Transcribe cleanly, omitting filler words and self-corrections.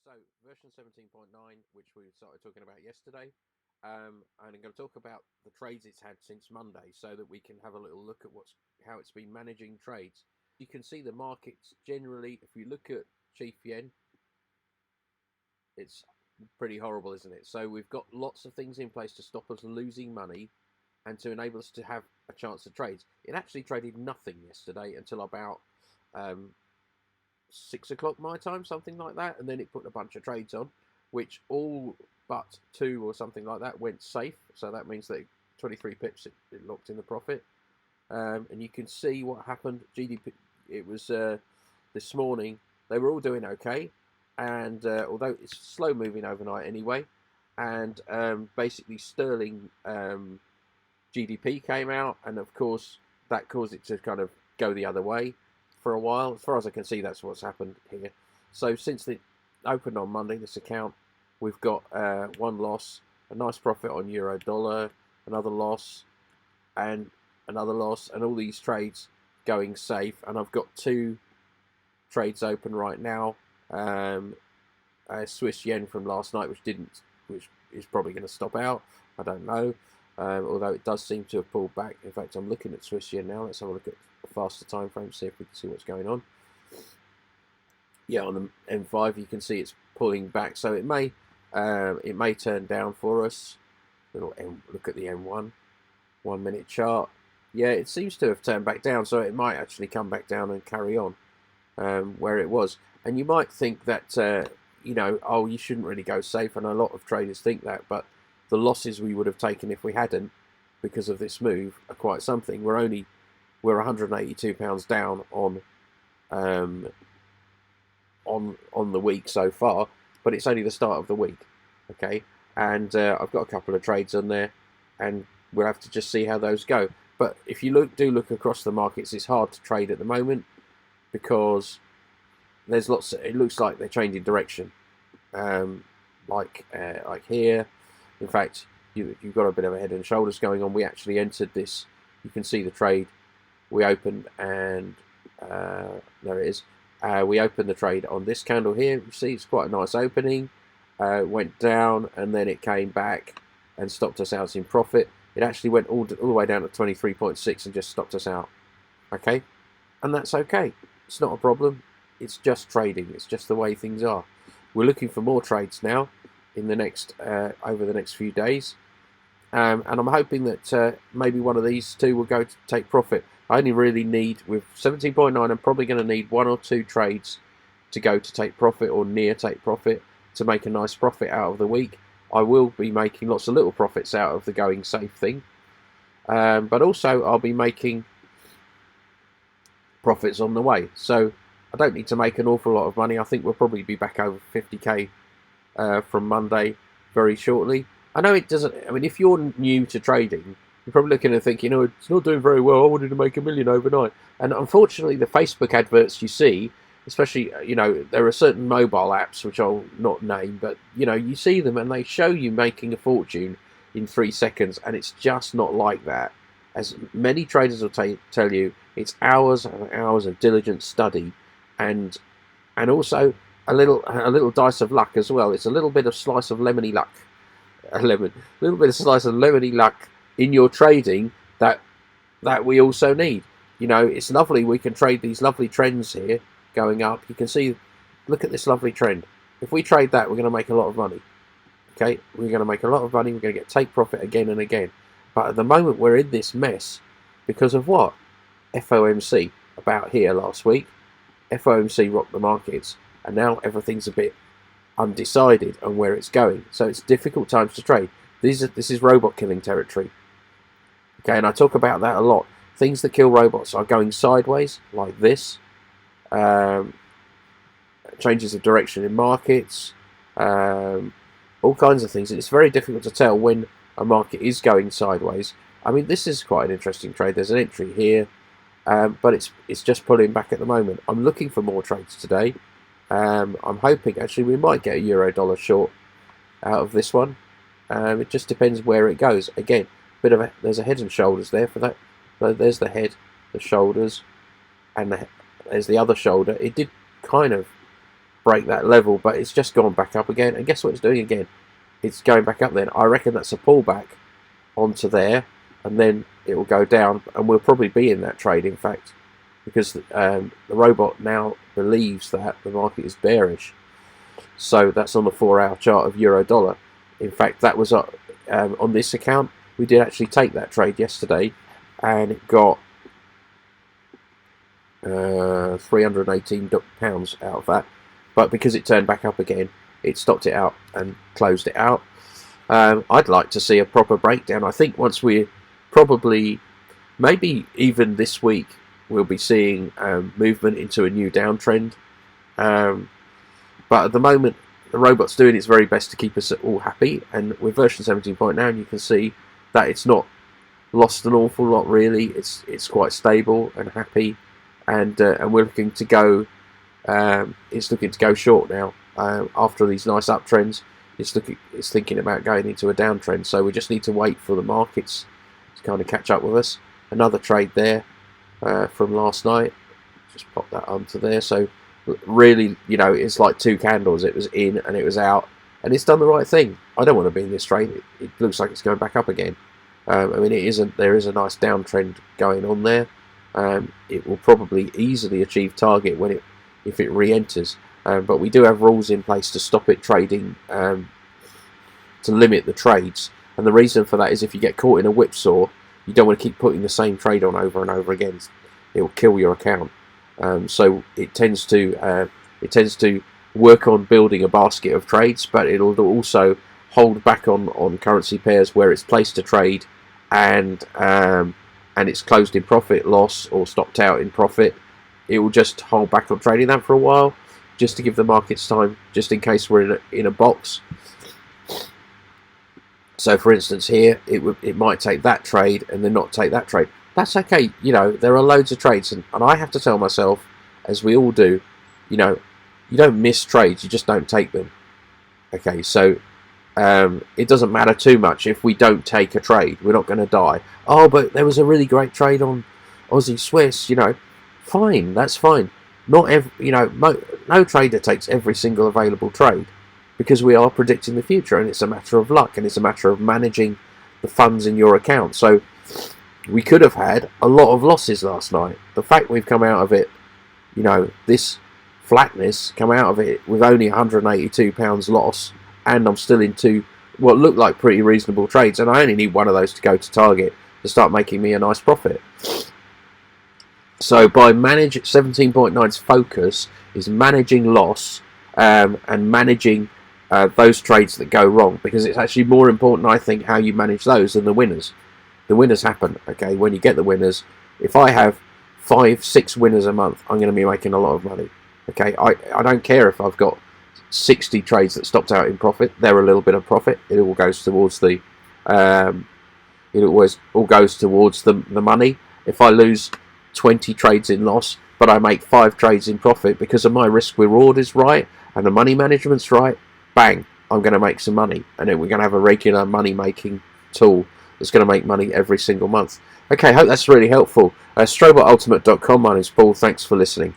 So version 17.9, which we started talking about yesterday, and I'm going to talk about the trades it's had since Monday, so that we can have a little look at how it's been managing trades. You can see the markets generally. If you look at Chief Yen, it's pretty horrible, isn't it? So we've got lots of things in place to stop us losing money and to enable us to have a chance to trade. It actually traded nothing yesterday until about 6 o'clock my time, something like that, and then it put a bunch of trades on, which all but two or something like that went safe. So that means that 23 pips it locked in the profit, and you can see what happened. GDP, it was this morning, they were all doing okay, and although it's slow moving overnight anyway, and basically sterling GDP came out, and of course that caused it to kind of go the other way for a while. As far as I can see, that's what's happened here. So since it opened on Monday, this account, we've got one loss, a nice profit on euro dollar, another loss, and another loss, and all these trades going safe. And I've got two trades open right now. A Swiss yen from last night, which is probably going to stop out. I don't know. Although it does seem to have pulled back. In fact, I'm looking at Swiss yen now. Let's have a look at a faster time frame, see if we can see what's going on. Yeah, on the M5 you can see it's pulling back, so it may turn down for us. Look at the M1 1 minute chart. Yeah, it seems to have turned back down, so it might actually come back down and carry on where it was. And you might think that oh, you shouldn't really go safe, and a lot of traders think that, but the losses we would have taken if we hadn't, because of this move, are quite something. We're £182 down on the week so far, but it's only the start of the week, okay? And I've got a couple of trades on there, and we'll have to just see how those go. But if you do look across the markets, it's hard to trade at the moment because there's lots. It looks like they're changing direction, like here. In fact, you've got a bit of a head and shoulders going on. We actually entered this. You can see the trade. We opened, and there it is. We opened the trade on this candle here. You see, it's quite a nice opening. Went down, and then it came back and stopped us out in profit. It actually went all the way down to 23.6 and just stopped us out. Okay, and that's okay. It's not a problem. It's just trading. It's just the way things are. We're looking for more trades now in the next over the next few days, and I'm hoping that maybe one of these two will go to take profit. I only really need, with 17.9, I'm probably going to need one or two trades to go to take profit or near take profit to make a nice profit out of the week. I will be making lots of little profits out of the going safe thing, but also I'll be making profits on the way. So I don't need to make an awful lot of money. I think we'll probably be back over 50k from Monday very shortly. I know it doesn't. I mean, if you're new to trading, you're probably looking and thinking, it's not doing very well. I wanted to make $1 million overnight. And unfortunately, the Facebook adverts you see, especially, there are certain mobile apps, which I'll not name, but, you see them and they show you making a fortune in 3 seconds. And it's just not like that. As many traders will tell you, it's hours and hours of diligent study, and also a little dice of luck as well. It's a little bit of slice of lemony luck. A little bit of slice of lemony luck in your trading that we also need. It's lovely. We can trade these lovely trends here going up. You can see, look at this lovely trend. If we trade that, we're going to make a lot of money. Okay, we're going to make a lot of money. We're going to get take profit again and again. But at the moment, we're in this mess because of what? FOMC about here last week. FOMC rocked the markets, and now everything's a bit undecided on where it's going. So it's difficult times to trade. This is robot killing territory. Okay, and I talk about that a lot. Things that kill robots are going sideways, like this. Changes of direction in markets. All kinds of things. And it's very difficult to tell when a market is going sideways. I mean, this is quite an interesting trade. There's an entry here, but it's just pulling back at the moment. I'm looking for more trades today. I'm hoping, actually, we might get a euro dollar short out of this one. It just depends where it goes. Again, there's a head and shoulders there for that. There's the head, the shoulders, and there's the other shoulder. It did kind of break that level, but it's just gone back up again. And guess what it's doing again? It's going back up then. I reckon that's a pullback onto there, and then it will go down, and we'll probably be in that trade, in fact, because the robot now believes that the market is bearish. So that's on the 4-hour chart of euro dollar. In fact, that was on this account. We did actually take that trade yesterday, and it got £318 out of that. But because it turned back up again, it stopped it out and closed it out. I'd like to see a proper breakdown. I think once we're probably, maybe even this week, we'll be seeing movement into a new downtrend. But at the moment, the robot's doing its very best to keep us all happy. And with version 17.9, you can see that it's not lost an awful lot really. It's quite stable and happy, and we're looking to go. It's looking to go short now. After these nice uptrends, it's thinking about going into a downtrend. So we just need to wait for the markets to kind of catch up with us. Another trade there from last night. Just pop that onto there. So really, you know, it's like two candles. It was in and it was out, and it's done the right thing. I don't want to be in this trade. It looks like it's going back up again. I mean, it isn't. There is a nice downtrend going on there. It will probably easily achieve target if it re-enters. But we do have rules in place to stop it trading, to limit the trades. And the reason for that is if you get caught in a whipsaw, you don't want to keep putting the same trade on over and over again. It will kill your account. So it tends to work on building a basket of trades, but it'll also hold back on currency pairs where it's placed to trade and it's closed in profit, loss, or stopped out in profit. It will just hold back on trading that for a while, just to give the markets time, just in case we're in a box. So for instance here, it might take that trade and then not take that trade. That's okay. You know, there are loads of trades, and I have to tell myself, as we all do, you know, you don't miss trades, you just don't take them. Okay, so it doesn't matter too much if we don't take a trade. We're not going to die. Oh, but there was a really great trade on Aussie Swiss. You know, fine, that's fine. Not every, you know, no trader takes every single available trade, because we are predicting the future, and it's a matter of luck, and it's a matter of managing the funds in your account. So we could have had a lot of losses last night. The fact we've come out of it, you know, this flatness, come out of it with only £182 loss, and I'm still into what look like pretty reasonable trades, and I only need one of those to go to target to start making me a nice profit. So by 17.9's focus is managing loss and managing those trades that go wrong, because it's actually more important, I think, how you manage those than the winners. The winners happen, okay? When you get the winners, if I have 5-6 winners a month, I'm going to be making a lot of money, okay? I don't care if I've got 60 trades that stopped out in profit. They're a little bit of profit. It all goes towards the it always all goes towards the money. If I lose 20 trades in loss, but I make 5 trades in profit because of my risk reward is right and the money management's right, bang, I'm going to make some money, and then we're going to have a regular money making tool that's going to make money every single month. Okay, hope that's really helpful. StrobotUltimate.com. My name's Paul. Thanks for listening.